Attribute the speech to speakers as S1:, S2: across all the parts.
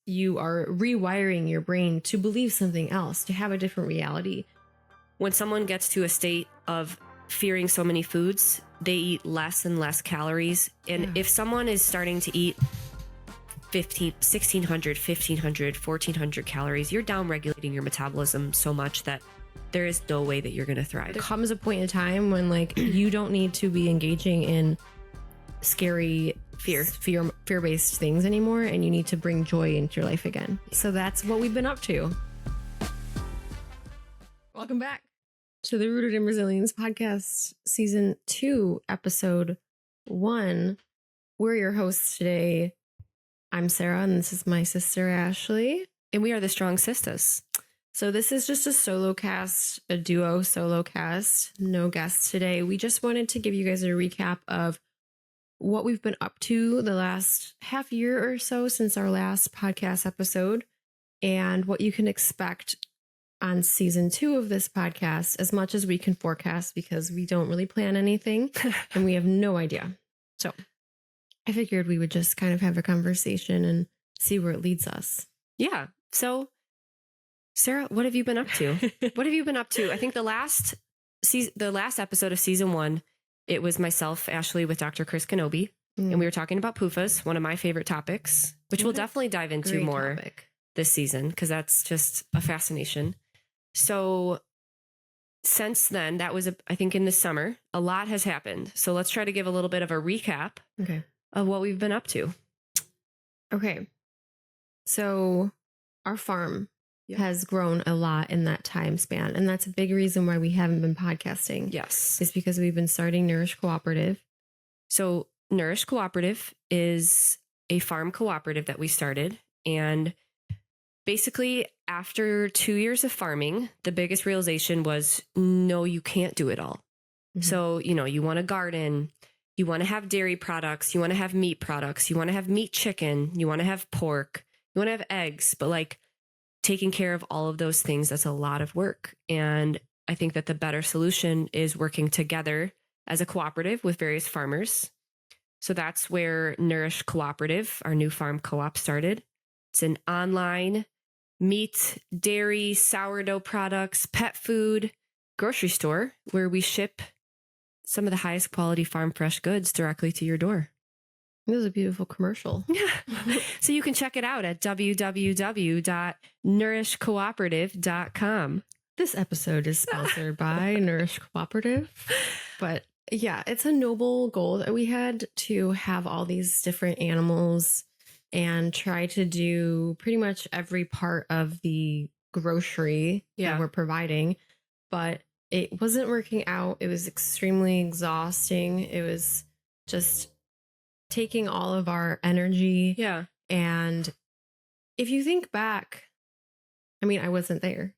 S1: you are rewiring your brain to believe something else, to have a different reality.
S2: When someone gets to a state of fearing so many foods, they eat less and less calories. And if someone is starting to eat 1,600, 1,500, 1,400 calories, you're down regulating your metabolism so much that there is no way that you're going to thrive.
S1: There comes a point in time when like you don't need to be engaging in scary fear-based things anymore, and you need to bring joy into your life again. So that's what we've been up to. Welcome back to the Rooted in Resilience podcast, season 2, episode 1. We're your hosts today. I'm Sarah, and this is my sister Ashley,
S2: and we are the Strong.Sistas.
S1: So this is just a solo cast, a duo solo cast, no guests today. We just wanted to give you guys a recap of what we've been up to the last half year or so since our last podcast episode, and what you can expect on season 2 of this podcast, as much as we can forecast, because we don't really plan anything and we have no idea. So I figured we would just kind of have a conversation and see where it leads us.
S2: Yeah. So Sarah, what have you been up to? What have you been up to? I think the last episode of season 1, it was myself, Ashley, with Dr. Chris Kenobi, and we were talking about PUFAs, one of my favorite topics, which we'll definitely dive into more this season because that's just a fascination. So since then, that was, I think, in the summer, a lot has happened. So let's try to give a little bit of a recap of what we've been up to.
S1: Okay. So our farm has grown a lot in that time span. And that's a big reason why we haven't been podcasting.
S2: Yes.
S1: Is because we've been starting Nourish Cooperative.
S2: So Nourish Cooperative is a farm cooperative that we started. And basically, after 2 years of farming, the biggest realization was, no, you can't do it all. Mm-hmm. So, you want to garden, you want to have dairy products, you want to have meat products, you want to have meat chicken, you want to have pork, you want to have eggs, but like, taking care of all of those things, that's a lot of work. And I think that the better solution is working together as a cooperative with various farmers. So that's where Nourish Cooperative, our new farm co-op, started. It's an online meat, dairy, sourdough products, pet food, grocery store where we ship some of the highest quality farm fresh goods directly to your door.
S1: It was a beautiful commercial.
S2: Yeah. So you can check it out at www.nourishcooperative.com.
S1: This episode is sponsored by Nourish Cooperative. But yeah, it's a noble goal that we had to have all these different animals and try to do pretty much every part of the grocery that we're providing. But it wasn't working out. It was extremely exhausting. It was just taking all of our energy.
S2: Yeah.
S1: And if you think back, I mean, I wasn't there,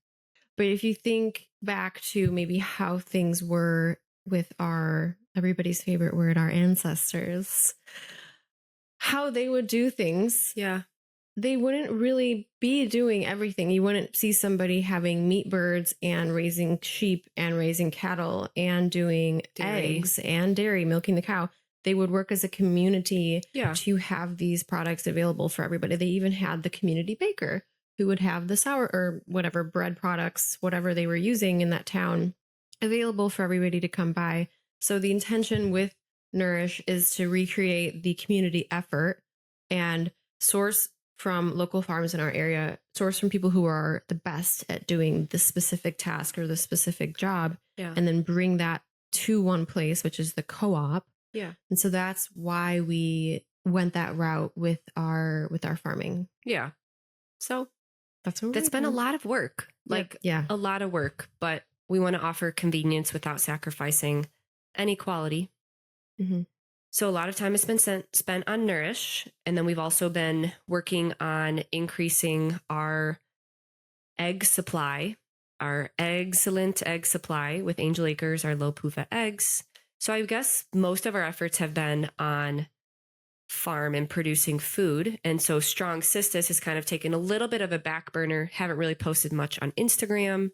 S1: but if you think back to maybe how things were with everybody's favorite word, our ancestors, how they would do things.
S2: Yeah.
S1: They wouldn't really be doing everything. You wouldn't see somebody having meat birds and raising sheep and raising cattle and doing eggs and dairy, milking the cow. They would work as a community to have these products available for everybody. They even had the community baker who would have the sour or whatever bread products, whatever they were using in that town, available for everybody to come by. So the intention with Nourish is to recreate the community effort and source from local farms in our area, source from people who are the best at doing the specific task or the specific job, and then bring that to one place, which is the co-op.
S2: Yeah.
S1: And so that's why we went that route with our farming.
S2: Yeah. So
S1: that's
S2: been a lot of work. A lot of work, but we want to offer convenience without sacrificing any quality.
S1: Mm-hmm.
S2: So a lot of time has been spent on Nourish. And then we've also been working on increasing our egg supply, our excellent egg supply with Angel Acres, our low PUFA eggs. So I guess most of our efforts have been on farm and producing food. And so Strong.Sistas has kind of taken a little bit of a back burner, haven't really posted much on Instagram.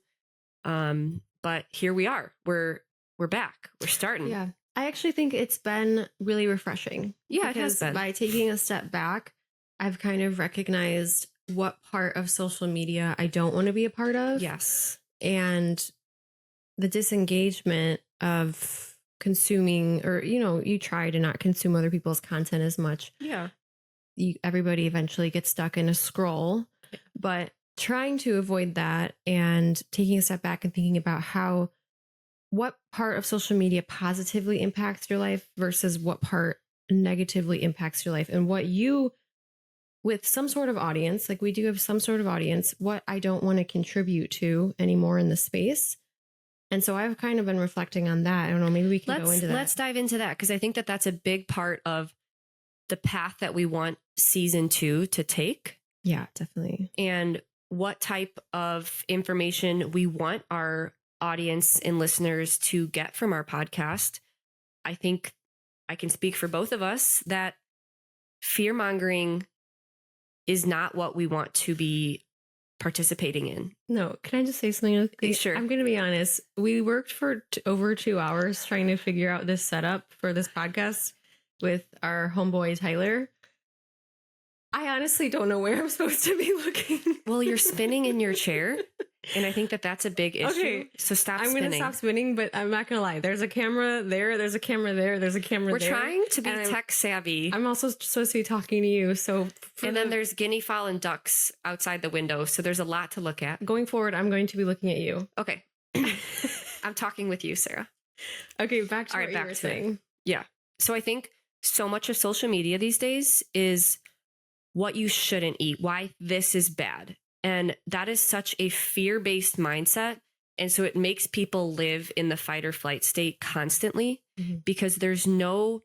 S2: But here we are. We're back. We're starting.
S1: Yeah. I actually think it's been really refreshing.
S2: Yeah, it has been.
S1: By taking a step back, I've kind of recognized what part of social media I don't want to be a part of.
S2: Yes.
S1: And the disengagement of consuming, or, you try to not consume other people's content as much.
S2: Yeah.
S1: Everybody eventually gets stuck in a scroll, but trying to avoid that and taking a step back and thinking about what part of social media positively impacts your life versus what part negatively impacts your life, and what you, with some sort of audience, like we do have some sort of audience, what I don't want to contribute to anymore in the space. And so I've kind of been reflecting on that. I don't know, maybe we can go into that.
S2: Let's dive into that, because I think that that's a big part of the path that we want season 2 to take.
S1: Yeah, definitely.
S2: And what type of information we want our audience and listeners to get from our podcast. I think I can speak for both of us that fear-mongering is not what we want to be participating in.
S1: No, can I just say something?
S2: Sure.
S1: I'm going to be honest. We worked for over 2 hours trying to figure out this setup for this podcast with our homeboy Tyler. I honestly don't know where I'm supposed to be looking.
S2: Well, you're spinning in your chair, and I think that that's a big issue.
S1: Okay,
S2: so stop
S1: I'm
S2: spinning.
S1: I'm going to stop spinning, but I'm not going to lie. There's a camera there. There's a camera there. There's a camera
S2: We're
S1: there.
S2: We're trying to be tech savvy.
S1: I'm also supposed to be talking to you. So
S2: and then there's guinea fowl and ducks outside the window. So there's a lot to look at.
S1: Going forward, I'm going to be looking at you.
S2: Okay. I'm talking with you, Sarah.
S1: Okay, back to what you were saying.
S2: Yeah. So I think so much of social media these days is what you shouldn't eat, why this is bad. And that is such a fear-based mindset. And so it makes people live in the fight or flight state constantly, because there's no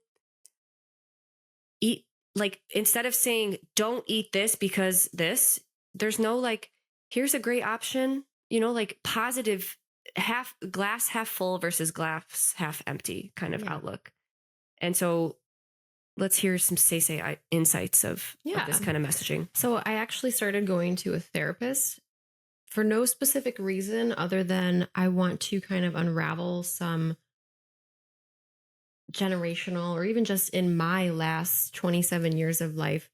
S2: instead of saying, don't eat this because this, there's no here's a great option, positive glass half full versus glass half empty kind of outlook. And so let's hear some say insights of this kind of messaging.
S1: So I actually started going to a therapist for no specific reason other than I want to kind of unravel some generational, or even just in my last 27 years of life,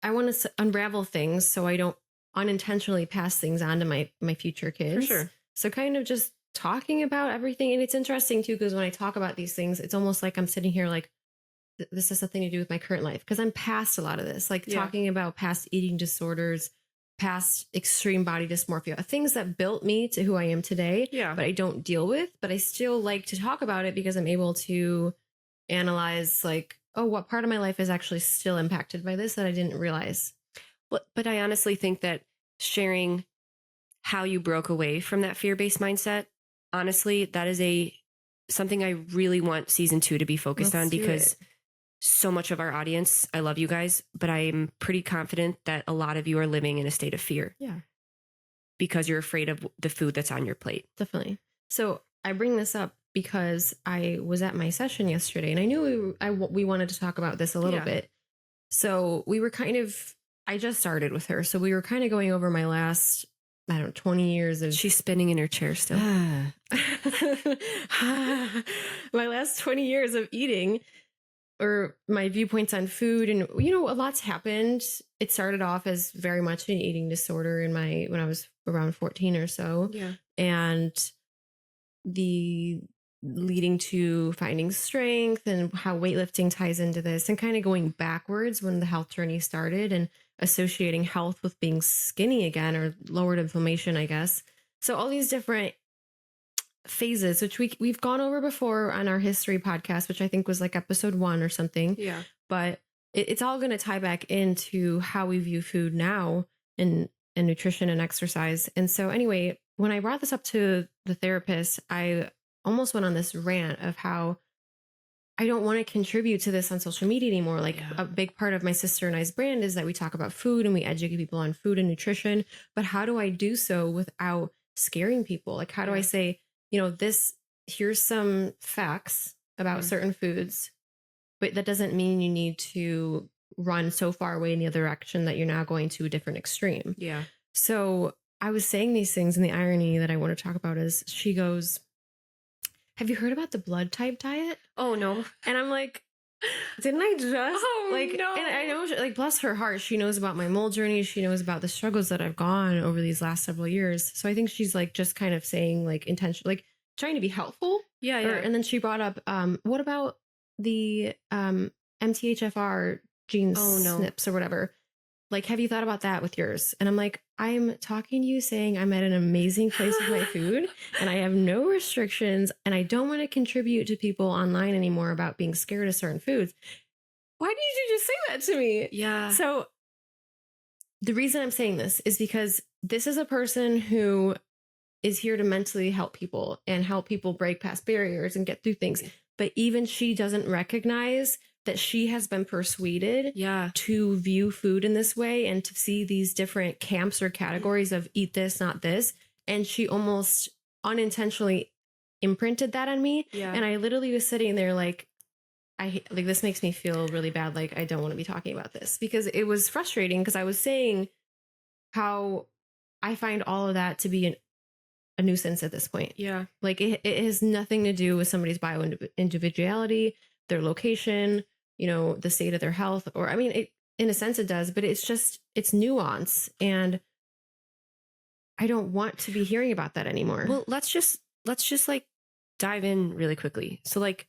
S1: I want to unravel things so I don't unintentionally pass things on to my future kids.
S2: For sure.
S1: So kind of just talking about everything. And it's interesting too, because when I talk about these things, it's almost like I'm sitting here like, this has something to do with my current life, because I'm past a lot of this, talking about past eating disorders, past extreme body dysmorphia, things that built me to who I am today, but I don't deal with, but I still like to talk about it because I'm able to analyze what part of my life is actually still impacted by this that I didn't realize.
S2: But I honestly think that sharing how you broke away from that fear-based mindset, honestly, that is something I really want season 2 to be focused on, because so much of our audience, I love you guys, but I'm pretty confident that a lot of you are living in a state of fear.
S1: Yeah.
S2: Because you're afraid of the food that's on your plate.
S1: Definitely. So I bring this up because I was at my session yesterday, and I knew we wanted to talk about this a little bit. So we were I just started with her. So we were kind of going over my last, 20 years of...
S2: She's spinning in her chair still.
S1: My last 20 years of eating, or my viewpoints on food. And, a lot's happened. It started off as very much an eating disorder when I was around 14 or so.
S2: Yeah.
S1: And the leading to finding strength and how weightlifting ties into this, and kind of going backwards when the health journey started and associating health with being skinny again, or lowered inflammation, I guess. So all these different phases, which we've gone over before on our history podcast, which I think was episode 1 or something.
S2: Yeah.
S1: But it's all going to tie back into how we view food now, and nutrition and exercise. And so anyway, when I brought this up to the therapist, I almost went on this rant of how I don't want to contribute to this on social media anymore. A big part of my sister and I's brand is that we talk about food and we educate people on food and nutrition. But how do I do so without scaring people? How do I say, here's some facts about certain foods, but that doesn't mean you need to run so far away in the other direction that you're now going to a different extreme.
S2: Yeah.
S1: So I was saying these things, and the irony that I want to talk about is she goes, have you heard about the blood type diet?
S2: Oh, no.
S1: And I'm like, Didn't I just
S2: no.
S1: and I know like bless her heart, she knows about my mold journey. She knows about the struggles that I've gone over these last several years. So I think she's like just kind of saying like intention, like trying to be helpful.
S2: Yeah.
S1: And then she brought up, what about the MTHFR gene SNPs or whatever? Like, have you thought about that with yours? And I'm like, I'm talking to you saying I'm at an amazing place with my food and I have no restrictions and I don't want to contribute to people online anymore about being scared of certain foods. Why did you just say that to me?
S2: Yeah.
S1: So the reason I'm saying this is because this is a person who is here to mentally help people and help people break past barriers and get through things. But even she doesn't recognize that she has been persuaded to view food in this way and to see these different camps or categories of eat this, not this. And she almost unintentionally imprinted that on me.
S2: Yeah.
S1: And I literally was sitting there like, this makes me feel really bad. Like, I don't want to be talking about this because it was frustrating because I was saying how I find all of that to be a nuisance at this point.
S2: Yeah.
S1: Like it has nothing to do with somebody's bio individuality, their location, the state of their health, or I mean, in a sense it does, but it's nuance. And I don't want to be hearing about that anymore.
S2: Well, let's just like dive in really quickly. So like,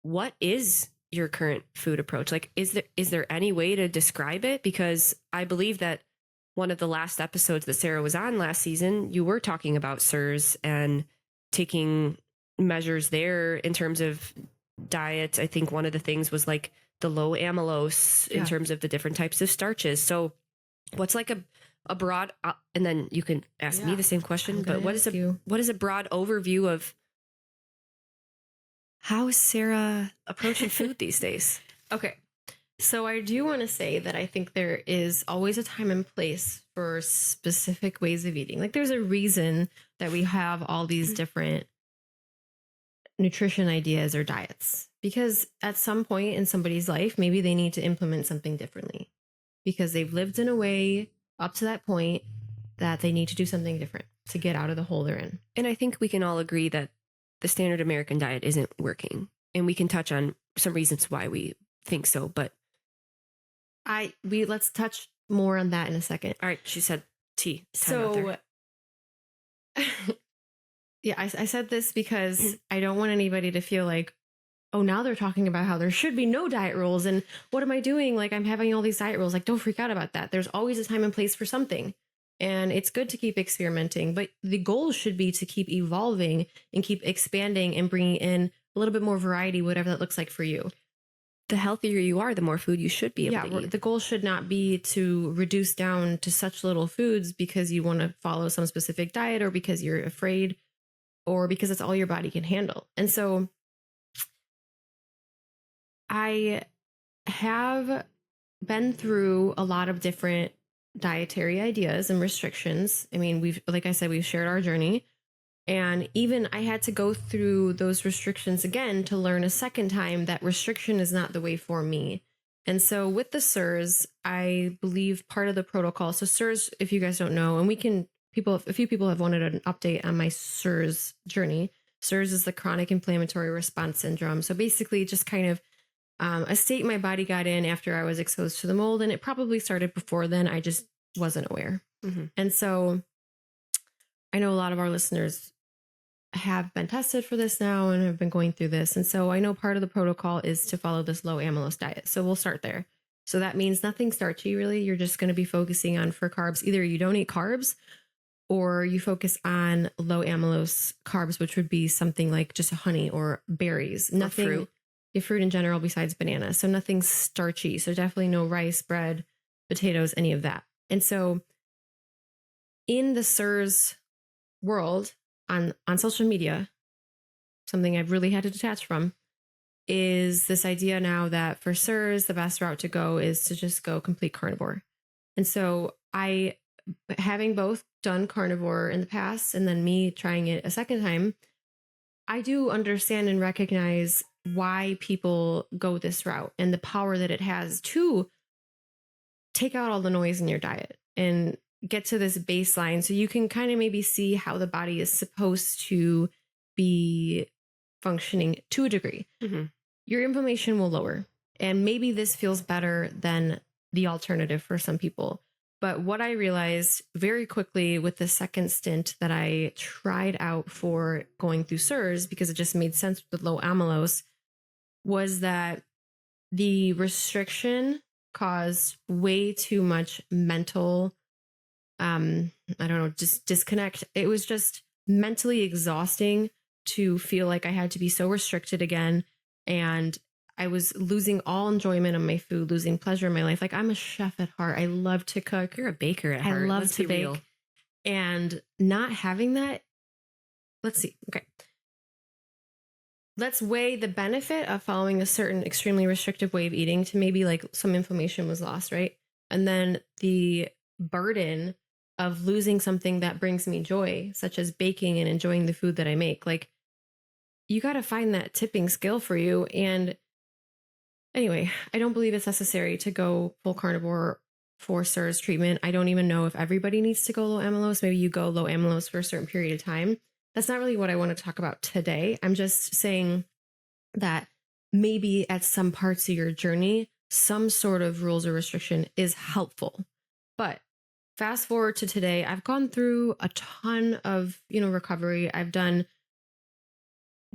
S2: what is your current food approach? Like, is there any way to describe it? Because I believe that one of the last episodes that Sarah was on last season, you were talking about SIRS and taking measures there in terms of diet. I think one of the things was like the low amylose in terms of the different types of starches. So what's like a broad, and then you can ask me the same question, but what is a broad overview of how is Sarah approaching food these days?
S1: Okay. So I do want to say that I think there is always a time and place for specific ways of eating. Like there's a reason that we have all these different nutrition ideas or diets, because at some point in somebody's life, maybe they need to implement something differently because they've lived in a way up to that point that they need to do something different to get out of the hole they're in.
S2: And I think we can all agree that the standard American diet isn't working. And we can touch on some reasons why we think so, but
S1: let's touch more on that in a second.
S2: All right, she said tea.
S1: So yeah, I said this because I don't want anybody to feel like, oh, now they're talking about how there should be no diet rules and what am I doing? Like I'm having all these diet rules. Like don't freak out about that. There's always a time and place for something. And it's good to keep experimenting, but the goal should be to keep evolving and keep expanding and bringing in a little bit more variety, whatever that looks like for you.
S2: The healthier you are, the more food you should be able to eat.
S1: The goal should not be to reduce down to such little foods because you want to follow some specific diet or because you're afraid or because it's all your body can handle. And so I have been through a lot of different dietary ideas and restrictions. I mean, like I said, we've shared our journey. And even I had to go through those restrictions again to learn a second time that restriction is not the way for me. And so with the SIRS, I believe part of the protocol. So SIRS, if you guys don't know, and a few people have wanted an update on my SIRS journey. SIRS is the chronic inflammatory response syndrome. So basically just kind of a state my body got in after I was exposed to the mold. And it probably started before then. I just wasn't aware. Mm-hmm. And so I know a lot of our listeners have been tested for this now and have been going through this. And so I know part of the protocol is to follow this low amylose diet. So we'll start there. So that means nothing starchy, really. You're just going to be focusing on for carbs. Either you don't eat carbs or you focus on low amylose carbs, which would be something like just honey or berries. Nothing, fruit. Your fruit in general besides banana. So nothing starchy. So definitely no rice, bread, potatoes, any of that. And so in the SIRS world on social media, something I've really had to detach from is this idea now that for SIRS, the best route to go is to just go complete carnivore. And so having both done carnivore in the past and then me trying it a second time, I do understand and recognize why people go this route and the power that it has to take out all the noise in your diet and get to this baseline so you can kind of maybe see how the body is supposed to be functioning to a degree. Mm-hmm. your inflammation will lower. And maybe this feels better than the alternative for some people. But what I realized very quickly with the second stint that I tried out for going through SIRS, because it just made sense with low amylose, was that the restriction caused way too much mental, I don't know, just disconnect. It was just mentally exhausting to feel like I had to be so restricted again. And I was losing all enjoyment of my food, losing pleasure in my life. Like, I'm a chef at heart. I love to cook.
S2: You're a baker at heart.
S1: I love
S2: Let's
S1: to
S2: be
S1: bake.
S2: real.
S1: And not having that, let's see. Okay. Let's weigh the benefit of following a certain extremely restrictive way of eating to maybe like some inflammation was lost, right? And then the burden of losing something that brings me joy, such as baking and enjoying the food that I make. Like, you got to find that tipping scale for you. And anyway, I don't believe it's necessary to go full carnivore for SIRS treatment. I don't even know if everybody needs to go low amylose. Maybe you go low amylose for a certain period of time. That's not really what I want to talk about today. I'm just saying that maybe at some parts of your journey, some sort of rules or restriction is helpful. But fast forward to today, I've gone through a ton of, recovery. I've done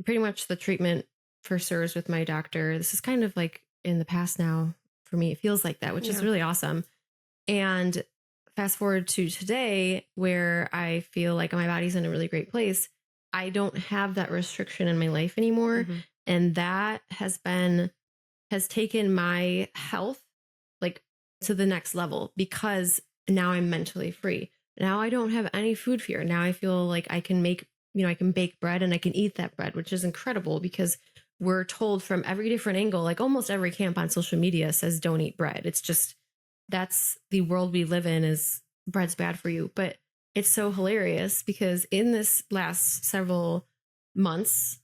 S1: pretty much the treatment for SIRS with my doctor. This is kind of like in the past now for me. It feels like that, which is really awesome. And fast forward to today, where I feel like my body's in a really great place. I don't have that restriction in my life anymore.
S2: Mm-hmm.
S1: And that has taken my health like to the next level, because now I'm mentally free. Now I don't have any food fear. Now I feel like I can make, I can bake bread and I can eat that bread, which is incredible, because we're told from every different angle, like almost every camp on social media says don't eat bread. It's just, that's the world we live in, is bread's bad for you. But it's so hilarious because in this last several months,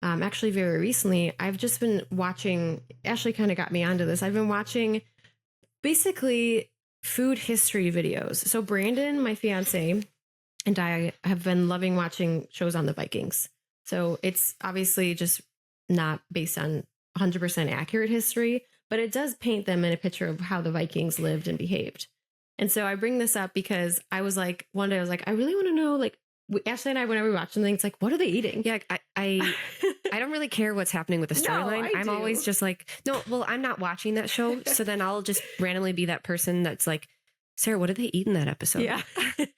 S1: actually very recently, I've just been watching, Ashley kind of got me onto this. I've been watching basically food history videos. So Brandon, my fiance, and I have been loving watching shows on the Vikings. So it's obviously just not based on 100% accurate history, but it does paint them in a picture of how the Vikings lived and behaved. And so I bring this up because I was like, one day I was like, I really want to know, like, Ashley and I, whenever we watch something, it's like, what are they eating?
S2: Yeah, I don't really care what's happening with the storyline.
S1: No,
S2: I'm always just like, no, well, I'm not watching that show. So then I'll just randomly be that person that's like, Sarah, what did they eat in that episode?
S1: Yeah.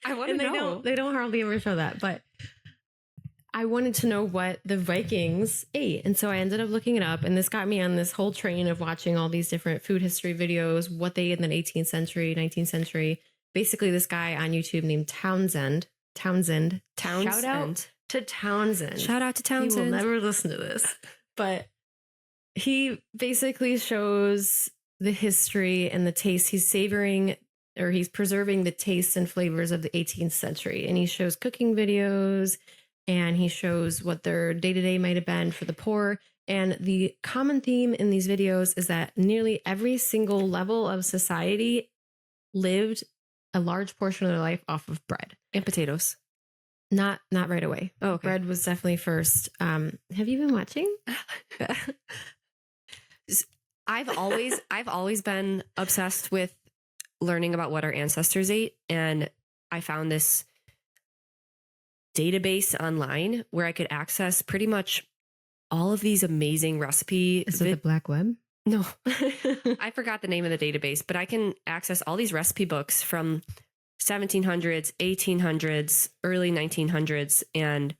S2: I want to know.
S1: They don't hardly ever show that, but I wanted to know what the Vikings ate. And so I ended up looking it up, and this got me on this whole train of watching all these different food history videos, what they ate in the 18th century, 19th century. Basically, this guy on YouTube named Townsend. Shout out to Townsend.
S2: Shout out to Townsend.
S1: He will never listen to this. But he basically shows the history and the taste. He's savoring, or he's preserving the tastes and flavors of the 18th century. And he shows cooking videos, and he shows what their day-to-day might have been for the poor. And the common theme in these videos is that nearly every single level of society lived a large portion of their life off of bread
S2: and potatoes.
S1: Not right away.
S2: Oh, okay.
S1: Bread was definitely first. Have you been watching?
S2: I've always been obsessed with learning about what our ancestors ate, and I found this database online where I could access pretty much all of these amazing recipe.
S1: Is it the Black Web?
S2: No, I forgot the name of the database, but I can access all these recipe books from 1700s, 1800s, early 1900s. And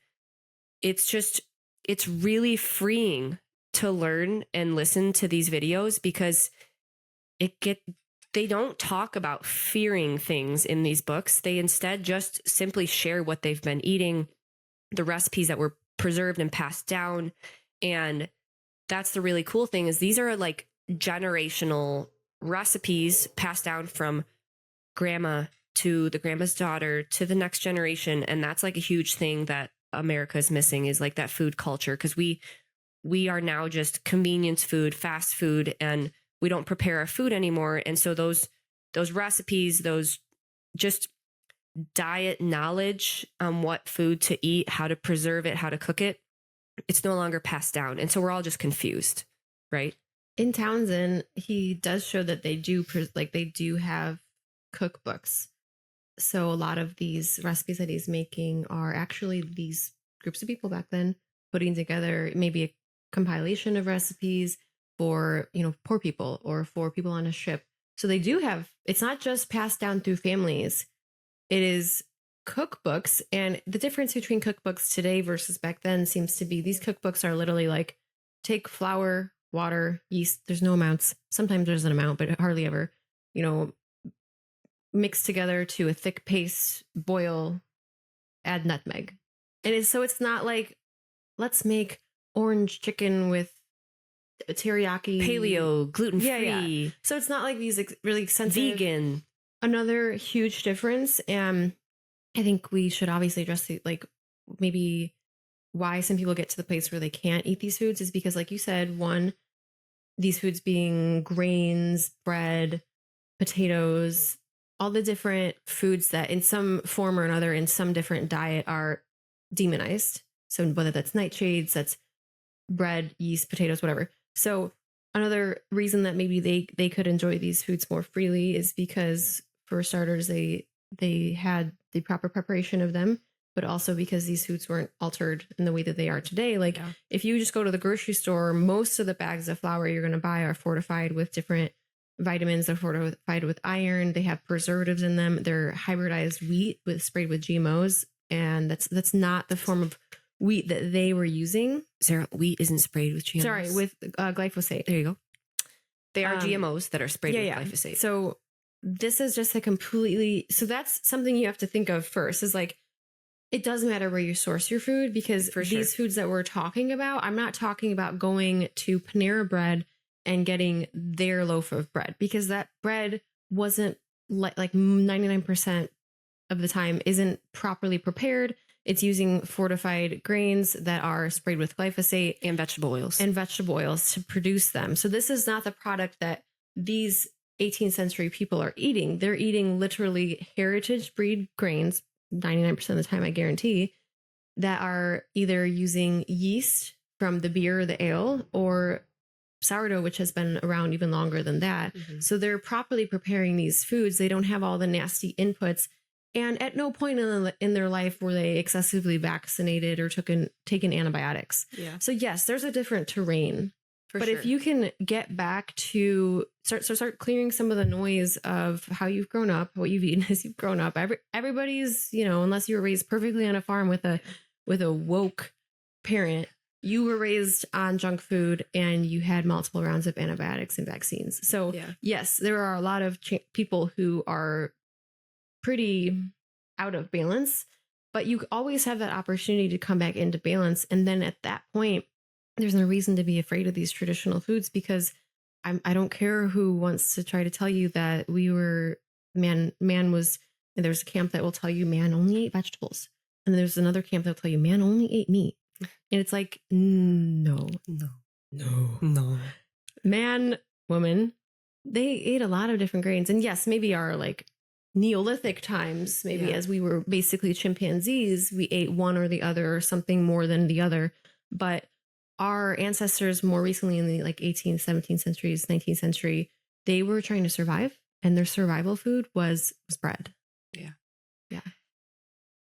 S2: it's really freeing to learn and listen to these videos, because they don't talk about fearing things in these books. They instead just simply share what they've been eating, the recipes that were preserved and passed down. And that's the really cool thing, is these are like generational recipes passed down from grandma to the grandma's daughter to the next generation. And that's like a huge thing that America is missing, is like that food culture. Because we are now just convenience food, fast food, and we don't prepare our food anymore. And so those recipes, those just diet knowledge on what food to eat, how to preserve it, how to cook it, it's no longer passed down. And so we're all just confused. right?
S1: In Townsend, he does show that they do have cookbooks. So a lot of these recipes that he's making are actually these groups of people back then putting together maybe a compilation of recipes for, poor people or for people on a ship. So they do have, it's not just passed down through families. It is cookbooks. And the difference between cookbooks today versus back then seems to be these cookbooks are literally like take flour, water, yeast. There's no amounts. Sometimes there's an amount, but hardly ever, mix together to a thick paste, boil, add nutmeg. And it's not like, let's make orange chicken with teriyaki.
S2: Paleo, gluten-free.
S1: Yeah. So it's not like these really extensive.
S2: Vegan.
S1: Another huge difference. And I think we should obviously address maybe why some people get to the place where they can't eat these foods is because, like you said, one, these foods being grains, bread, potatoes, all the different foods that in some form or another in some different diet are demonized. So whether that's nightshades, that's bread, yeast, potatoes, whatever. So another reason that maybe they could enjoy these foods more freely is because, for starters, they had the proper preparation of them, but also because these foods weren't altered in the way that they are today. Like if you just go to the grocery store, most of the bags of flour you're going to buy are fortified with different vitamins. They're fortified with iron. They have preservatives in them. They're hybridized wheat sprayed with GMOs. And that's not the form of wheat that they were using.
S2: Sarah, wheat isn't sprayed with GMOs.
S1: Sorry, with glyphosate.
S2: There you go. They are GMOs that are sprayed with glyphosate.
S1: So this is just so that's something you have to think of first is like, it doesn't matter where you source your food because these foods that we're talking about, I'm not talking about going to Panera Bread and getting their loaf of bread because that bread wasn't like 99% of the time isn't properly prepared. It's using fortified grains that are sprayed with glyphosate
S2: and vegetable oils
S1: to produce them. So this is not the product that these 18th century people are eating. They're eating literally heritage breed grains, 99% of the time, I guarantee, that are either using yeast from the beer or the ale or sourdough, which has been around even longer than that. Mm-hmm. So they're properly preparing these foods. They don't have all the nasty inputs. And at no point in their life were they excessively vaccinated or taken antibiotics. Yeah. So yes, there's a different terrain. But if you can get back to start clearing some of the noise of how you've grown up, what you've eaten as you've grown up. Everybody's, unless you were raised perfectly on a farm with a woke parent, you were raised on junk food and you had multiple rounds of antibiotics and vaccines. So yes, there are a lot of people who are pretty out of balance, but you always have that opportunity to come back into balance. And then at that point, there's no reason to be afraid of these traditional foods because I don't care who wants to try to tell you that man was, and there's a camp that will tell you man only ate vegetables. And there's another camp that'll tell you man only ate meat. And it's like, no. Man, woman, they ate a lot of different grains. And yes, maybe our like Neolithic times, as we were basically chimpanzees, we ate one or the other or something more than the other. But our ancestors more recently in the like 18th, 17th centuries, 19th century, they were trying to survive and their survival food was bread. Yeah.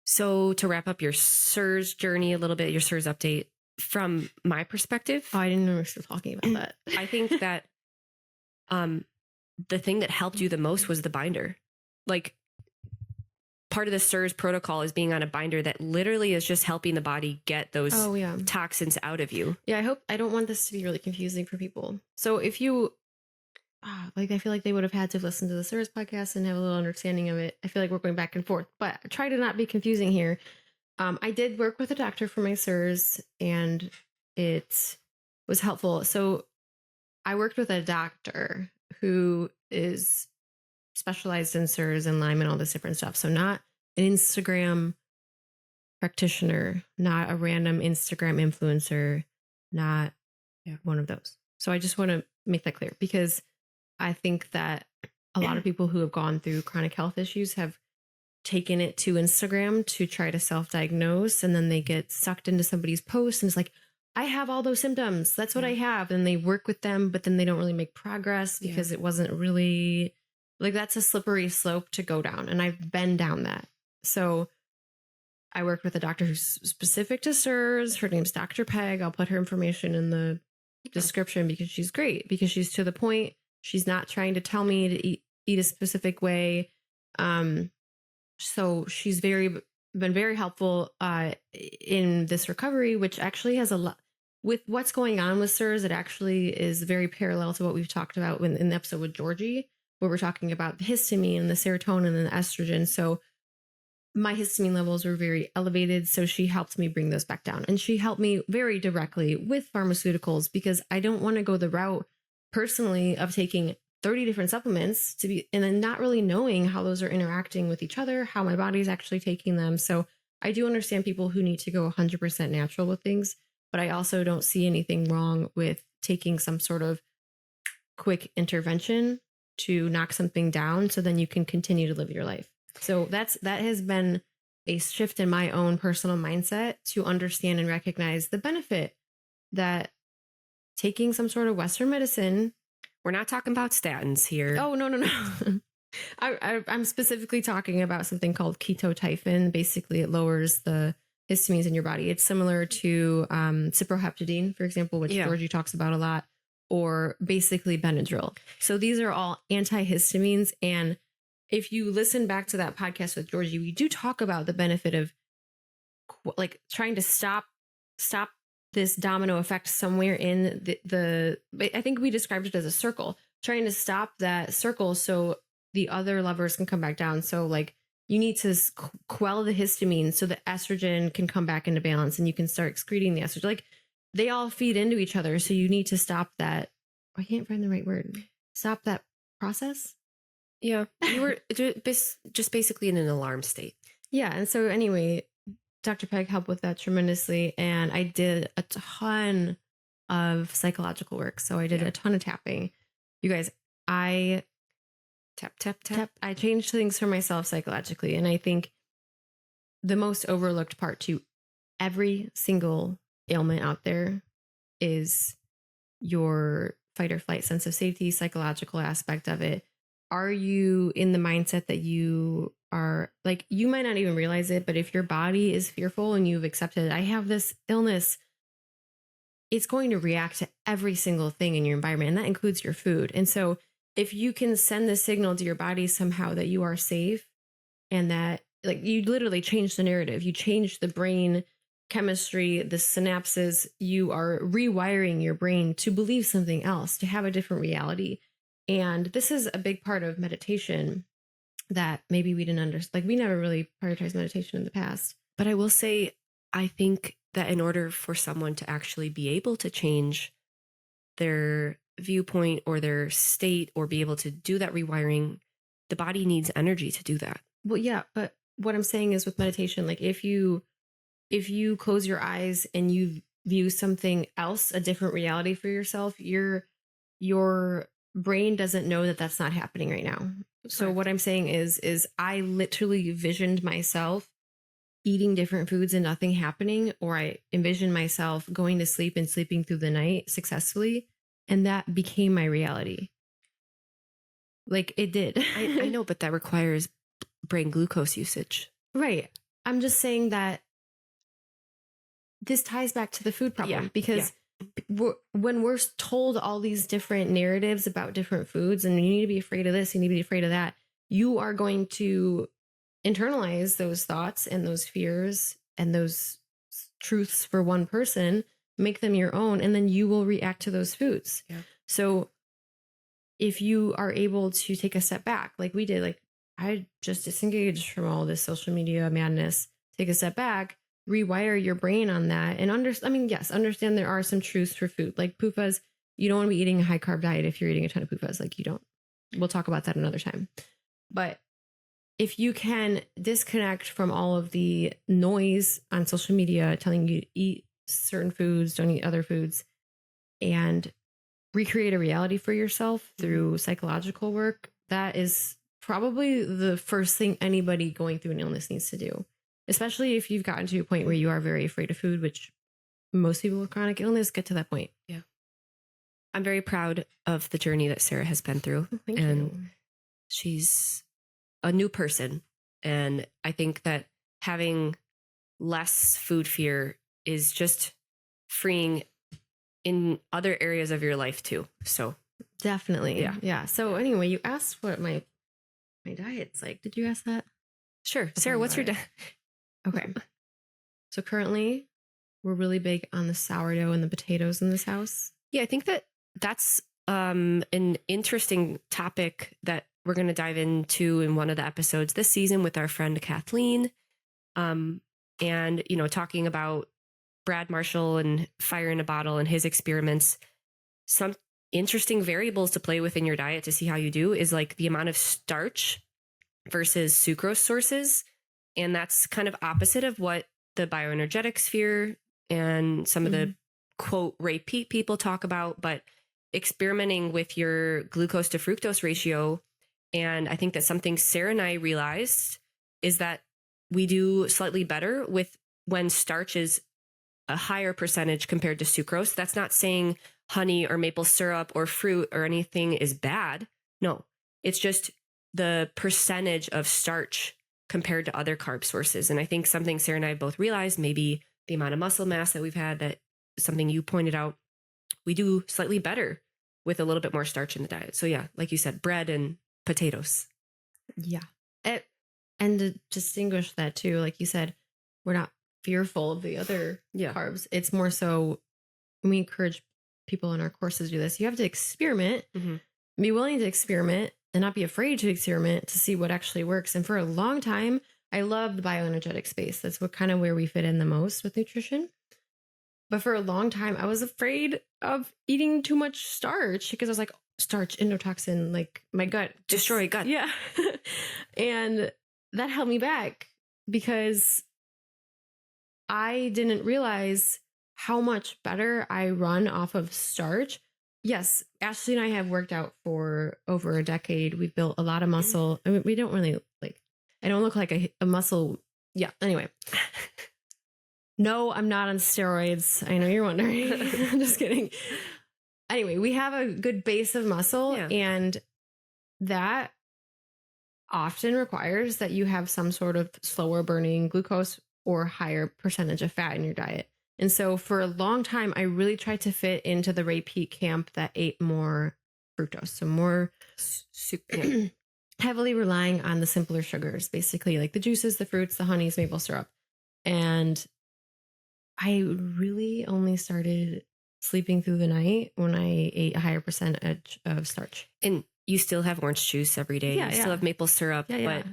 S2: So to wrap up your SIRS journey a little bit, your SIRS update, from my perspective.
S1: Oh, I didn't know we were still talking about that.
S2: I think that the thing that helped you the most was the binder. Like part of the SIRS protocol is being on a binder that literally is just helping the body get those toxins out of you.
S1: Yeah, I don't want this to be really confusing for people. So if you, I feel like they would have had to listen to the SIRS podcast and have a little understanding of it. I feel like we're going back and forth, but try to not be confusing here. I did work with a doctor for my SIRS and it was helpful. So I worked with a doctor who is specialized in SIRS and Lyme and all this different stuff. So not an Instagram practitioner, not a random Instagram influencer, not one of those. So I just want to make that clear because I think that a lot of people who have gone through chronic health issues have taken it to Instagram to try to self-diagnose, and then they get sucked into somebody's post and it's like, I have all those symptoms. That's what I have. And they work with them, but then they don't really make progress because it wasn't really like, that's a slippery slope to go down. And I've been down that. So I worked with a doctor who's specific to SIRS. Her name's Dr. Peg. I'll put her information in the description because she's great, because she's to the point. She's not trying to tell me to eat a specific way. So she's been very helpful in this recovery, which actually has a lot with what's going on with SIRS. It actually is very parallel to what we've talked about in the episode with Georgie, where we're talking about the histamine and the serotonin and the estrogen. So my histamine levels were very elevated. So she helped me bring those back down. And she helped me very directly with pharmaceuticals, because I don't want to go the route personally of taking 30 different supplements and then not really knowing how those are interacting with each other, how my body's actually taking them. So I do understand people who need to go 100% natural with things, but I also don't see anything wrong with taking some sort of quick intervention to knock something down so then you can continue to live your life. So that has been a shift in my own personal mindset to understand and recognize the benefit that taking some sort of Western medicine.
S2: We're not talking about statins here.
S1: Oh, no. I'm specifically talking about something called ketotifen. Basically, it lowers the histamines in your body. It's similar to cyproheptadine, for example, which Georgie talks about a lot, or basically Benadryl. So these are all antihistamines. And if you listen back to that podcast with Georgie, we do talk about the benefit of like trying to stop this domino effect somewhere in the I think we described it as a circle, trying to stop that circle so the other levers can come back down. So like you need to quell the histamine so the estrogen can come back into balance and you can start excreting the estrogen. Like they all feed into each other. So you need to stop that. I can't find the right word. Stop that process.
S2: Yeah. You were just basically in an alarm state.
S1: Yeah. And so anyway, Dr. Peg helped with that tremendously. And I did a ton of psychological work. So I did a ton of tapping. You guys, I tap. I changed things for myself psychologically. And I think the most overlooked part to every single ailment out there is your fight or flight sense of safety, psychological aspect of it. Are you in the mindset that you are like, you might not even realize it, but if your body is fearful and you've accepted, I have this illness, it's going to react to every single thing in your environment. And that includes your food. And so if you can send the signal to your body somehow that you are safe and that like you literally change the narrative, you change the brain chemistry, the synapses, you are rewiring your brain to believe something else, to have a different reality. And this is a big part of meditation that maybe we didn't understand. Like we never really prioritized meditation in the past.
S2: But I will say, I think that in order for someone to actually be able to change their viewpoint or their state or be able to do that rewiring, the body needs energy to do that.
S1: Well, yeah. But what I'm saying is with meditation, like if you close your eyes and you view something else, a different reality for yourself, your brain doesn't know that that's not happening right now. So
S2: Correct.
S1: what I'm saying is I literally visioned myself eating different foods and nothing happening, or I envisioned myself going to sleep and sleeping through the night successfully. And that became my reality. Like it did.
S2: I know, but that requires brain glucose usage.
S1: Right. I'm just saying that this ties back to the food problem because when we're told all these different narratives about different foods and you need to be afraid of this, you need to be afraid of that, you are going to internalize those thoughts and those fears and those truths for one person, make them your own, and then you will react to those foods. Yeah. So if you are able to take a step back, like we did, like I just disengaged from all this social media madness, take a step back, rewire your brain on that and understand there are some truths for food. Like PUFAs, you don't want to be eating a high carb diet if you're eating a ton of PUFAs. Like you don't. We'll talk about that another time. But if you can disconnect from all of the noise on social media telling you to eat certain foods, don't eat other foods, and recreate a reality for yourself through psychological work, that is probably the first thing anybody going through an illness needs to do. Especially if you've gotten to a point where you are very afraid of food, which most people with chronic illness get to that point.
S2: Yeah. I'm very proud of the journey that Sarah has been through.
S1: Thank
S2: and
S1: you.
S2: She's a new person. And I think that having less food fear is just freeing in other areas of your life too. So
S1: definitely. Yeah. So anyway, you asked what my diet's like. Did you ask that?
S2: Sure. Sarah, what's your diet?
S1: Okay. So currently we're really big on the sourdough and the potatoes in this house.
S2: Yeah, I think that's an interesting topic that we're going to dive into in one of the episodes this season with our friend Kathleen. And, talking about Brad Marshall and Fire in a Bottle and his experiments. Some interesting variables to play with in your diet to see how you do is like the amount of starch versus sucrose sources. And that's kind of opposite of what the bioenergetic sphere and some of the quote repeat people talk about, but experimenting with your glucose to fructose ratio. And I think that something Sarah and I realized is that we do slightly better with when starch is a higher percentage compared to sucrose. That's not saying honey or maple syrup or fruit or anything is bad. No, it's just the percentage of starch compared to other carb sources. And I think something Sarah and I both realized, maybe the amount of muscle mass that we've had, that something you pointed out, we do slightly better with a little bit more starch in the diet. So yeah, like you said, bread and potatoes.
S1: Yeah. And to distinguish that too, like you said, we're not fearful of the other carbs. It's more so we encourage people in our courses to do this. You have to experiment, be willing to experiment and not be afraid to experiment to see what actually works. And for a long time, I love the bioenergetic space. That's what kind of where we fit in the most with nutrition. But for a long time, I was afraid of eating too much starch because I was like, starch, endotoxin, like my gut.
S2: Destroy gut.
S1: Yeah. And that held me back because I didn't realize how much better I run off of starch. Yes, Ashley and I have worked out for over a decade. We've built a lot of muscle. I mean, we don't really I don't look like a muscle. Yeah. Anyway. No, I'm not on steroids. I know you're wondering. I'm just kidding. Anyway, we have a good base of muscle and that often requires that you have some sort of slower burning glucose or higher percentage of fat in your diet. And so for a long time, I really tried to fit into the repeat camp that ate more fructose. So more heavily relying on the simpler sugars, basically like the juices, the fruits, the honeys, maple syrup. And I really only started sleeping through the night when I ate a higher percentage of starch.
S2: And you still have orange juice every day. You still have maple syrup, but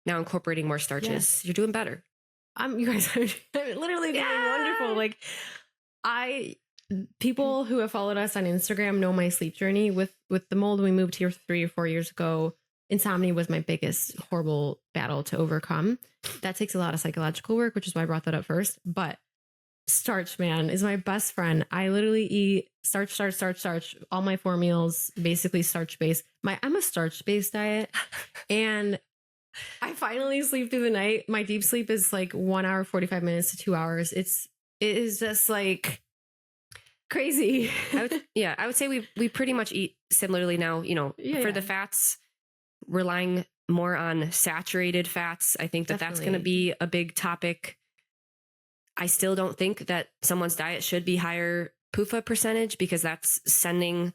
S2: now incorporating more starches. Yes. You're doing better.
S1: You guys are literally doing wonderful. Like people who have followed us on Instagram know my sleep journey with the mold. When we moved here 3 or 4 years ago, insomnia was my biggest horrible battle to overcome. That takes a lot of psychological work, which is why I brought that up first. But starch, man, is my best friend. I literally eat starch. All my 4 meals, basically starch based. I'm a starch based diet. And I finally sleep through the night. My deep sleep is like 1 hour, 45 minutes to 2 hours. It is just like crazy.
S2: I would say we pretty much eat similarly now, for the fats, relying more on saturated fats. I think that's going to be a big topic. I still don't think that someone's diet should be higher PUFA percentage because that's sending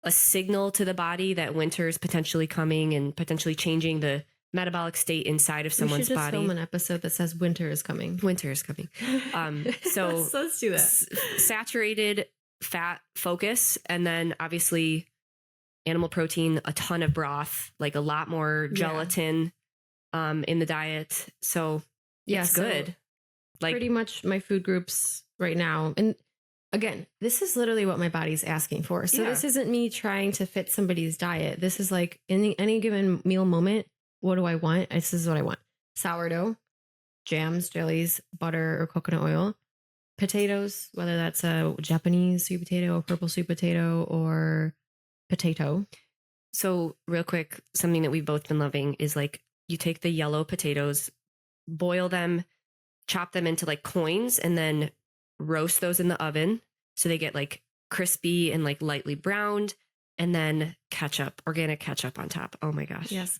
S2: a signal to the body that winter is potentially coming and potentially changing the metabolic state inside of someone's body. We should just
S1: film an episode that says winter is coming.
S2: Winter is coming. So
S1: let's do that.
S2: Saturated fat focus, and then obviously animal protein, a ton of broth, like a lot more gelatin in the diet. So it's good. Like
S1: pretty much my food groups right now. And again, this is literally what my body's asking for. So this isn't me trying to fit somebody's diet. This is like in any given meal moment, what do I want? This is what I want. Sourdough, jams, jellies, butter, or coconut oil. Potatoes, whether that's a Japanese sweet potato, purple sweet potato, or potato.
S2: So real quick, something that we've both been loving is like you take the yellow potatoes, boil them, chop them into like coins, and then roast those in the oven so they get like crispy and like lightly browned, and then ketchup, organic ketchup on top. Oh my gosh.
S1: Yes.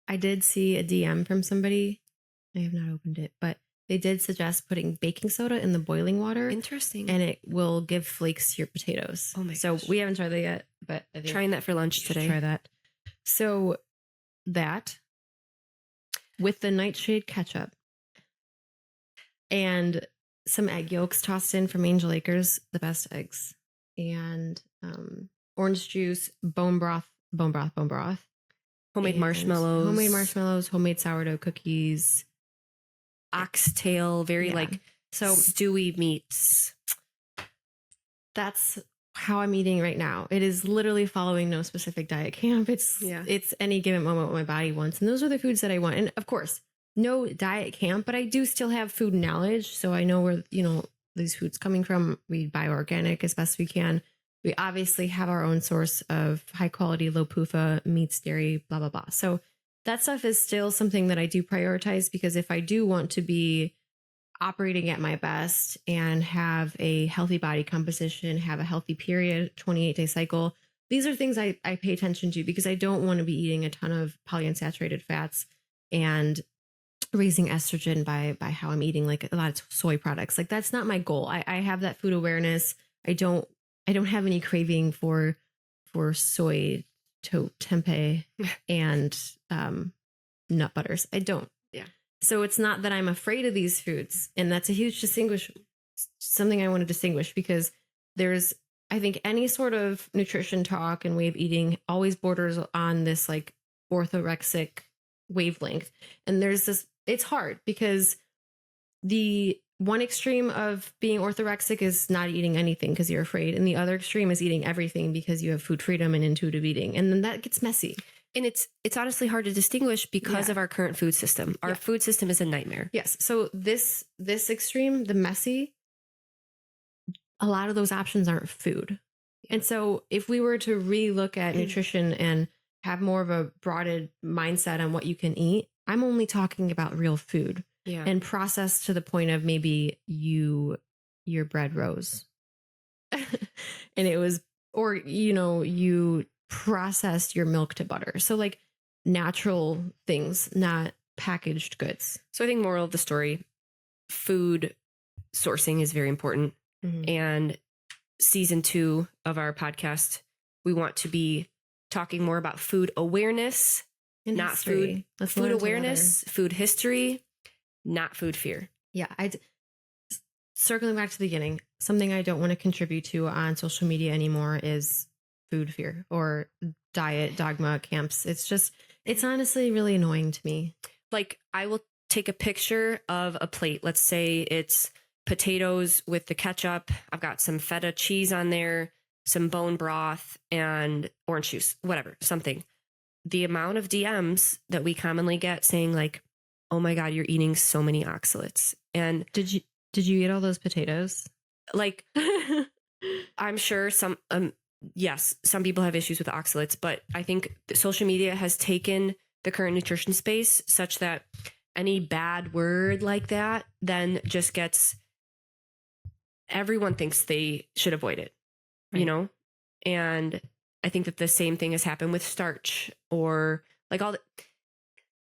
S1: I did see a DM from somebody. I have not opened it, but they did suggest putting baking soda in the boiling water.
S2: Interesting.
S1: And it will give flakes to your potatoes.
S2: Oh my
S1: So
S2: gosh.
S1: we haven't tried that yet, but I think
S2: Trying that for lunch today.
S1: try that. So that with the nightshade ketchup and some egg yolks tossed in from Angel Acres, the best eggs, and orange juice, bone broth,
S2: Homemade
S1: and
S2: marshmallows,
S1: homemade sourdough cookies,
S2: oxtail, very
S1: Yeah.
S2: like
S1: So
S2: stewy meats.
S1: that's how I'm eating right now. It is literally following no specific diet camp. It's any given moment what my body wants. And those are the foods that I want. And of course, no diet camp, but I do still have food knowledge. So I know where, these foods coming from. We buy organic as best we can. We obviously have our own source of high quality, low PUFA meats, dairy, blah, blah, blah. So that stuff is still something that I do prioritize, because if I do want to be operating at my best and have a healthy body composition, have a healthy period, 28-day cycle, these are things I pay attention to, because I don't want to be eating a ton of polyunsaturated fats and raising estrogen by how I'm eating like a lot of soy products. Like that's not my goal. I have that food awareness. I don't have any craving for soy tempeh and nut butters. I don't.
S2: Yeah.
S1: So it's not that I'm afraid of these foods. And that's a huge something I want to distinguish, because there's, I think any sort of nutrition talk and way of eating always borders on this like orthorexic wavelength. And there's this, it's hard, because the one extreme of being orthorexic is not eating anything because you're afraid. And the other extreme is eating everything because you have food freedom and intuitive eating. And then that gets messy.
S2: And it's honestly hard to distinguish because of our current food system. Our food system is a nightmare.
S1: Yes. So this extreme, the messy, a lot of those options aren't food. And so if we were to relook at nutrition and have more of a broadened mindset on what you can eat, I'm only talking about real food and processed to the point of maybe your bread rose and it was, or, you processed your milk to butter. So like natural things, not packaged goods.
S2: So I think moral of the story, food sourcing is very important.
S1: Mm-hmm.
S2: And season 2 of our podcast, we want to be talking more about food awareness,
S1: and
S2: not
S1: history.
S2: food awareness, food history, not food fear.
S1: Yeah. Circling back to the beginning, something I don't want to contribute to on social media anymore is food fear or diet dogma camps. It's honestly really annoying to me.
S2: Like I will take a picture of a plate. Let's say it's potatoes with the ketchup. I've got some feta cheese on there, some bone broth and orange juice, whatever, something. The amount of DMs that we commonly get saying like, oh my God, you're eating so many oxalates. And
S1: did you eat all those potatoes?
S2: Like, I'm sure some people have issues with oxalates, but I think social media has taken the current nutrition space such that any bad word like that then just gets, everyone thinks they should avoid it, right. And I think that the same thing has happened with starch or like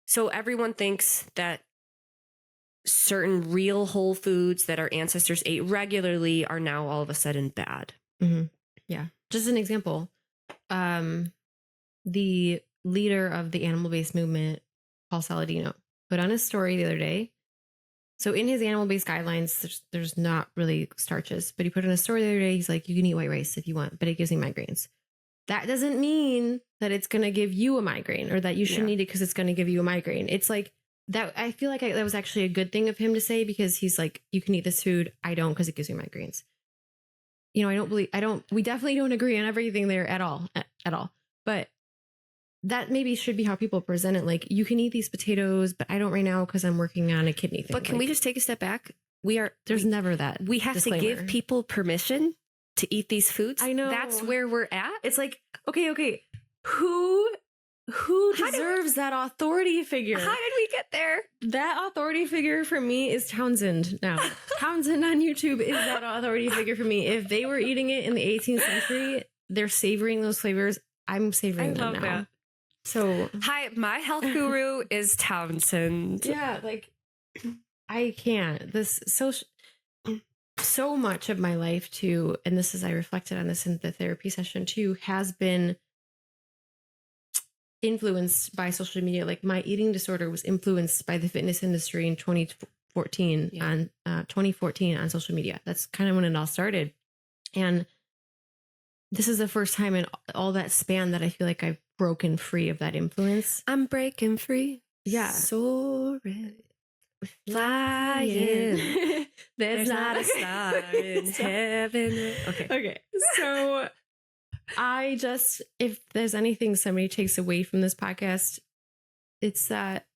S2: so everyone thinks that certain real whole foods that our ancestors ate regularly are now all of a sudden bad.
S1: Mm-hmm. Yeah. Just an example. The leader of the animal-based movement, Paul Saladino, put on a story the other day. So in his animal-based guidelines, there's not really starches, but he put in a story the other day. He's like, you can eat white rice if you want, but it gives me migraines. That doesn't mean that it's going to give you a migraine or that you shouldn't eat it because it's going to give you a migraine. It's like that. I feel like that was actually a good thing of him to say, because he's like, you can eat this food. I don't, because it gives me migraines. We definitely don't agree on everything there at all. But that maybe should be how people present it. Like, you can eat these potatoes, but I don't right now because I'm working on a kidney thing.
S2: But can we just take a step back?
S1: There's never that.
S2: We have disclaimer. To give people permission to eat these foods.
S1: I know.
S2: That's where we're at.
S1: It's like, okay. Who who deserves that authority figure?
S2: How did we get there?
S1: That authority figure for me is Townsend now. Townsend on YouTube is that authority figure for me. If they were eating it in the 18th century, they're savoring those flavors. I'm savoring them now. That. So,
S2: hi, my health guru is Townsend.
S1: Yeah, like I can't. This so much of my life too, and this is I reflected on this in the therapy session too, has been influenced by social media. Like my eating disorder was influenced by the fitness industry in 2014 on social media. That's kind of when it all started. And this is the first time in all that span that I feel like I've broken free of that influence.
S2: I'm breaking free.
S1: Yeah.
S2: Soaring. Flying. There's not a star in heaven.
S1: Okay. So I just, if there's anything somebody takes away from this podcast, it's that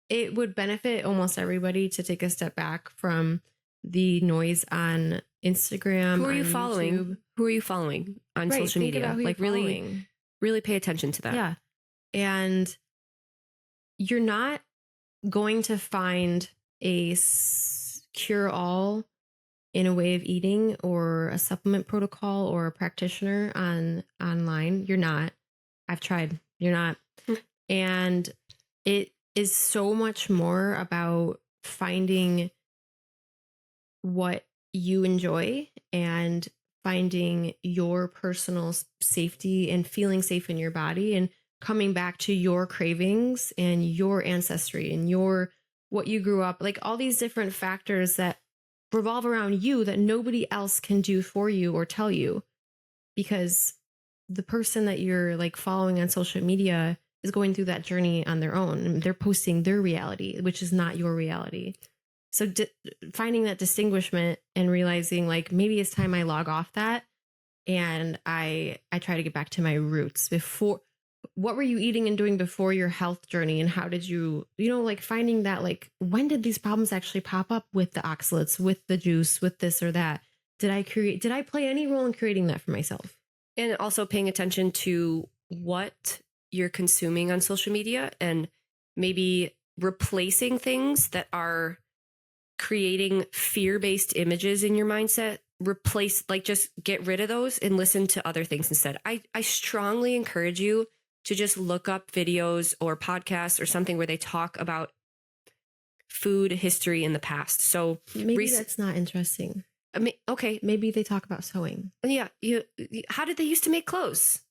S1: it would benefit almost everybody to take a step back from the noise on Instagram.
S2: Who are you following? YouTube. Who are you following on social media? Like really pay attention to that.
S1: Yeah. And you're not going to find a cure-all in a way of eating or a supplement protocol or a practitioner online. You're not. I've tried. You're not. And it is so much more about finding what you enjoy and finding your personal safety and feeling safe in your body and coming back to your cravings and your ancestry and what you grew up, like all these different factors that revolve around you that nobody else can do for you or tell you, because the person that you're like following on social media is going through that journey on their own, and they're posting their reality, which is not your reality. So finding that distinguishment and realizing like maybe it's time I log off that and I try to get back to my roots. Before, what were you eating and doing before your health journey, and how did you like finding that, like, when did these problems actually pop up with the oxalates, with the juice, with this or that? Did I play any role in creating that for myself?
S2: And also paying attention to what you're consuming on social media and maybe replacing things that are creating fear-based images in your mindset. Just get rid of those and listen to other things instead. I strongly encourage you to just look up videos or podcasts or something where they talk about food history in the past. So
S1: maybe that's not interesting.
S2: I mean, okay.
S1: Maybe they talk about sewing.
S2: Yeah. How did they used to make clothes?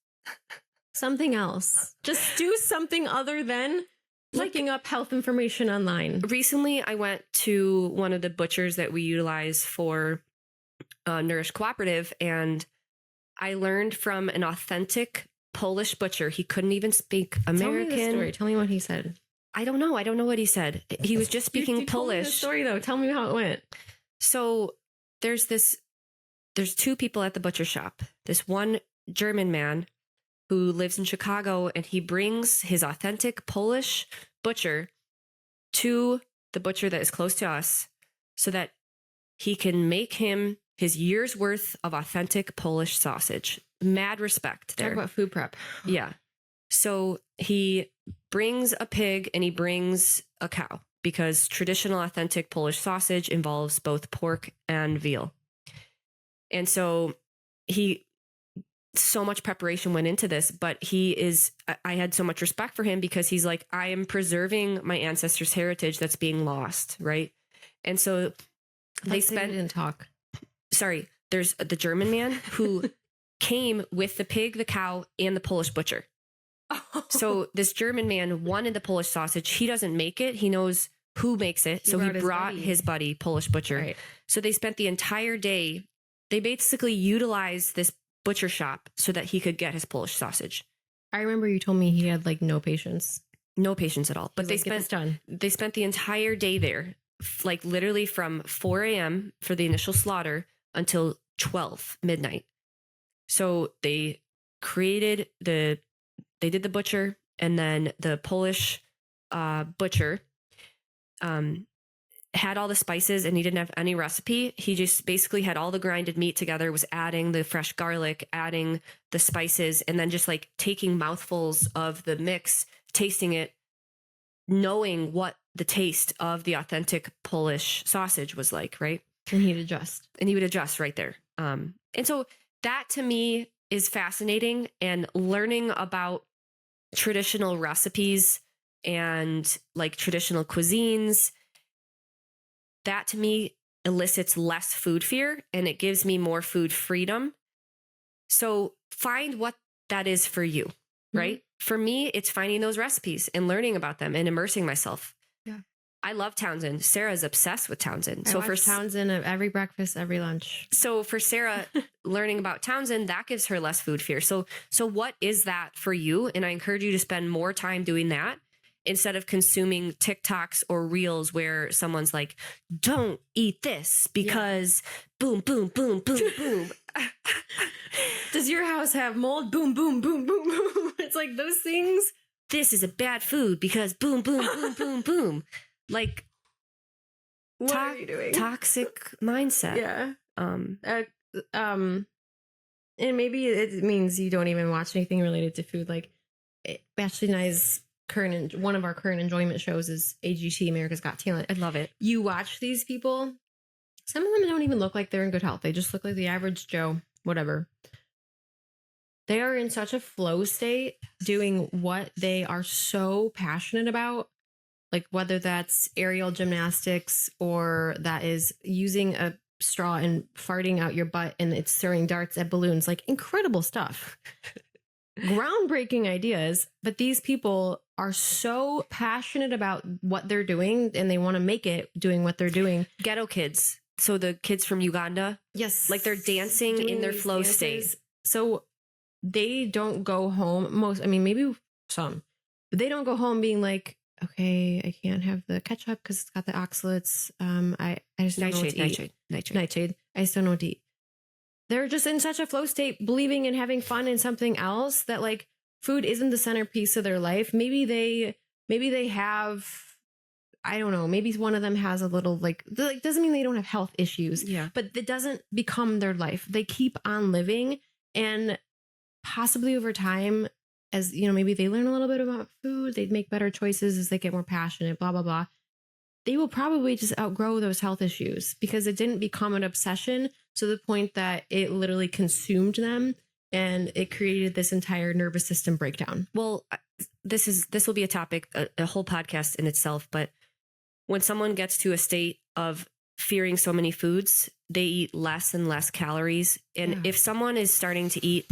S1: Something else. Just do something other than looking up health information online.
S2: Recently, I went to one of the butchers that we utilize for Nourish Cooperative, and I learned from an authentic Polish butcher. He couldn't even speak American.
S1: Tell me the story. Tell me what he said.
S2: I don't know what he said. He was just speaking
S1: you
S2: Polish.
S1: Tell me the story though. Tell me how it went.
S2: So there's two people at the butcher shop. This one German man who lives in Chicago, and he brings his authentic Polish butcher to the butcher that is close to us so that he can make him his year's worth of authentic Polish sausage. Mad respect there.
S1: Talk about food prep.
S2: Yeah. So he brings a pig and he brings a cow, because traditional authentic Polish sausage involves both pork and veal. And so so much preparation went into this, but I had so much respect for him because he's like, I am preserving my ancestors' heritage that's being lost. Right. And so they didn't
S1: talk.
S2: Sorry. There's the German man who came with the pig, the cow, and the Polish butcher. So this German man wanted the Polish sausage. He doesn't make it. He knows who makes it. So he brought his buddy, Polish butcher. Right. So they spent the entire day. They basically utilized this butcher shop so that he could get his Polish sausage.
S1: I remember you told me he had like no patience.
S2: No patience at all. But they spent the entire day there, like literally from 4 a.m. for the initial slaughter until 12 midnight. So they did the butcher, and then the Polish butcher had all the spices and he didn't have any recipe. He just basically had all the grinded meat together, was adding the fresh garlic, adding the spices, and then just like taking mouthfuls of the mix, tasting it, knowing what the taste of the authentic Polish sausage was like, right?
S1: And he'd adjust.
S2: And he would adjust right there. And so that to me is fascinating, and learning about traditional recipes and like traditional cuisines, that to me elicits less food fear and it gives me more food freedom. So find what that is for you, right? For me, it's finding those recipes and learning about them and immersing myself.
S1: Yeah.
S2: I love Townsend. Sarah's obsessed with Townsend.
S1: So for Townsend, every breakfast, every lunch. So
S2: for Sarah, learning about Townsend, that gives her less food fear. So what is that for you? And I encourage you to spend more time doing that instead of consuming TikToks or reels where someone's like, don't eat this because boom, boom, boom, boom, boom.
S1: Does your house have mold? Boom, boom, boom, boom, boom. It's like those things.
S2: This is a bad food because boom, boom, boom, boom, boom. Like,
S1: what are you doing?
S2: Toxic mindset.
S1: Yeah. And maybe it means you don't even watch anything related to food. Like Ashley and I's one of our current enjoyment shows is AGT, America's Got Talent.
S2: I love it.
S1: You watch these people. Some of them don't even look like they're in good health. They just look like the average Joe, whatever. They are in such a flow state doing what they are so passionate about. Like whether that's aerial gymnastics or that is using a straw and farting out your butt and it's throwing darts at balloons, like incredible stuff. Groundbreaking ideas. But these people are so passionate about what they're doing and they want to make it doing what they're doing.
S2: Ghetto kids. So the kids from Uganda.
S1: Yes.
S2: Like they're dancing in their flow state.
S1: So they don't go home. Maybe some, but they don't go home being like, okay, I can't have the ketchup because it's got the oxalates. I just don't know what to eat. Nightshade. I just don't know what to eat. They're just in such a flow state, believing in having fun in something else that like food isn't the centerpiece of their life. Maybe they have, I don't know, maybe one of them has a little like doesn't mean they don't have health issues.
S2: Yeah.
S1: But it doesn't become their life. They keep on living, and possibly over time, as you know, maybe they learn a little bit about food, they'd make better choices as they get more passionate, blah, blah, blah. They will probably just outgrow those health issues because it didn't become an obsession to the point that it literally consumed them and it created this entire nervous system breakdown.
S2: Well, this will be a topic, a whole podcast in itself. But when someone gets to a state of fearing so many foods, they eat less and less calories. And if someone is starting to eat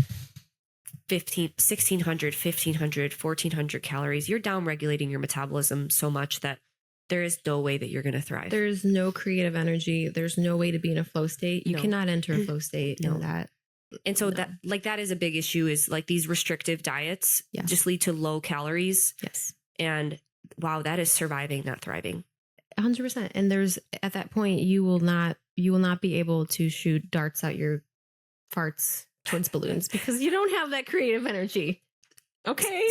S2: 1,600, 1,500, 1,400 calories, you're down regulating your metabolism so much that there is no way that you're going to thrive.
S1: There's no creative energy. There's no way to be in a flow state. You cannot enter a flow state in that.
S2: And so that is a big issue, is like these restrictive diets just lead to low calories.
S1: Yes.
S2: And wow, that is surviving, not thriving.
S1: 100%. And there's at that point, you will not be able to shoot darts out your farts towards balloons because you don't have that creative energy. Okay.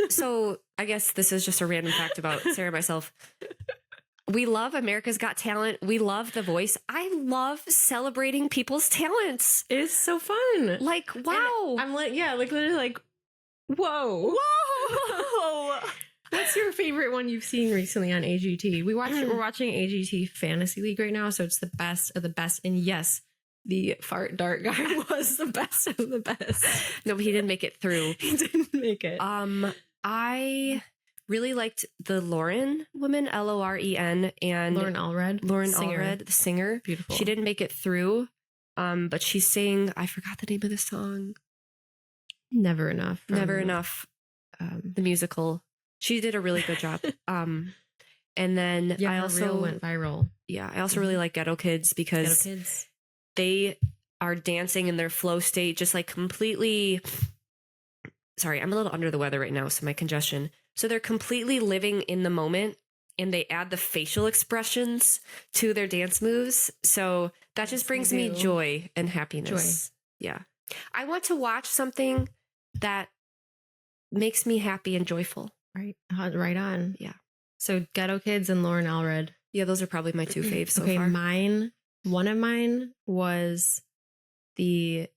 S2: So I guess this is just a random fact about Sarah and myself. We love America's Got Talent. We love The Voice. I love celebrating people's talents.
S1: It's so fun.
S2: Like, wow.
S1: And I'm like, literally like, whoa. Whoa. What's your favorite one you've seen recently on AGT? We're watching AGT Fantasy League right now, so it's the best of the best. And yes, the fart dart guy was the best of the best.
S2: No, but he didn't make it through.
S1: He didn't make it.
S2: I really liked the Lauren woman, Loren, and
S1: Lauren Allred.
S2: Allred, the singer.
S1: Beautiful.
S2: She didn't make it through, but she sang, I forgot the name of the song.
S1: Never Enough.
S2: Never Enough. The musical. She did a really good job. And then I also
S1: went viral.
S2: Yeah, I also really like Ghetto Kids because they are dancing in their flow state, just like completely. Sorry, I'm a little under the weather right now, so my congestion. So they're completely living in the moment, and they add the facial expressions to their dance moves. So that just brings me joy and happiness. Yeah, I want to watch something that makes me happy and joyful.
S1: Right on.
S2: Yeah.
S1: So Ghetto Kids and Lauren Allred.
S2: Yeah, those are probably my 2 faves so far.
S1: One of mine was the,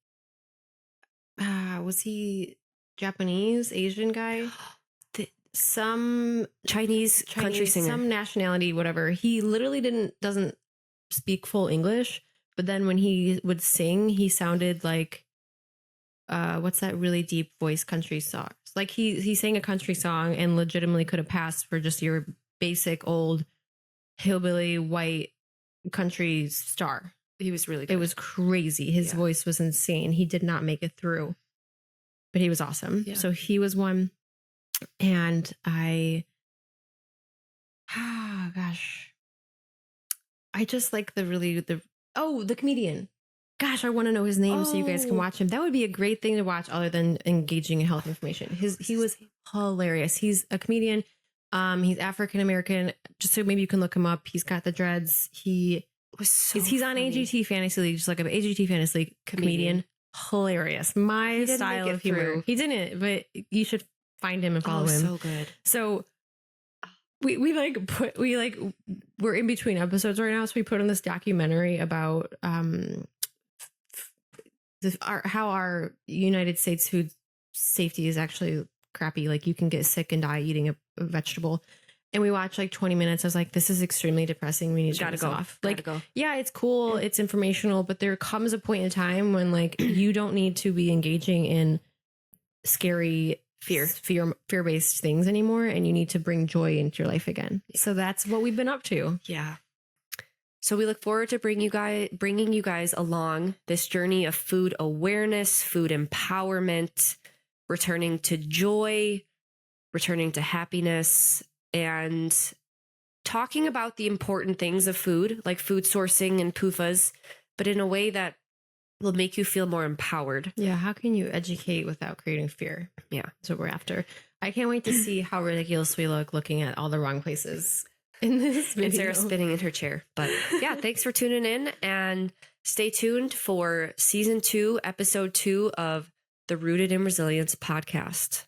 S1: was he Japanese, Asian guy? Some
S2: Chinese country singer.
S1: Some nationality, whatever. He literally doesn't speak full English, but then when he would sing, he sounded like, what's that really deep voice country song? Like he sang a country song and legitimately could have passed for just your basic old hillbilly white country star.
S2: He was really good.
S1: It was crazy. His voice was insane. He did not make it through, but he was awesome. Yeah. So he was one. And I just like the comedian. Gosh, I want to know his name so you guys can watch him. That would be a great thing to watch other than engaging in health information. He was hilarious. He's a comedian. He's African American. Just so maybe you can look him up. He's got the dreads. He's on AGT Fantasy League. Just like an AGT Fantasy League comedian. Hilarious. My style of humor. He didn't, but you should find him and follow him.
S2: So good.
S1: So we're in between episodes right now. So we put on this documentary about how our United States food safety is actually crappy. Like you can get sick and die eating a vegetable. And we watched like 20 minutes. I was like, this is extremely depressing. We need to turn this off. Yeah, it's cool. It's informational, but there comes a point in time when like you don't need to be engaging in scary fear-based things anymore, and you need to bring joy into your life again. So that's what we've been up to.
S2: Yeah. So we look forward to bringing you guys along this journey of food awareness, food empowerment, returning to joy, returning to happiness, and talking about the important things of food, like food sourcing and PUFAs, but in a way that will make you feel more empowered.
S1: Yeah. How can you educate without creating fear?
S2: Yeah.
S1: That's what we're after. I can't wait to see how ridiculous we look looking at all the wrong places in this video.
S2: And Sarah spinning in her chair. But yeah, thanks for tuning in, and stay tuned for season 2, episode 2 of the Rooted in Resilience podcast.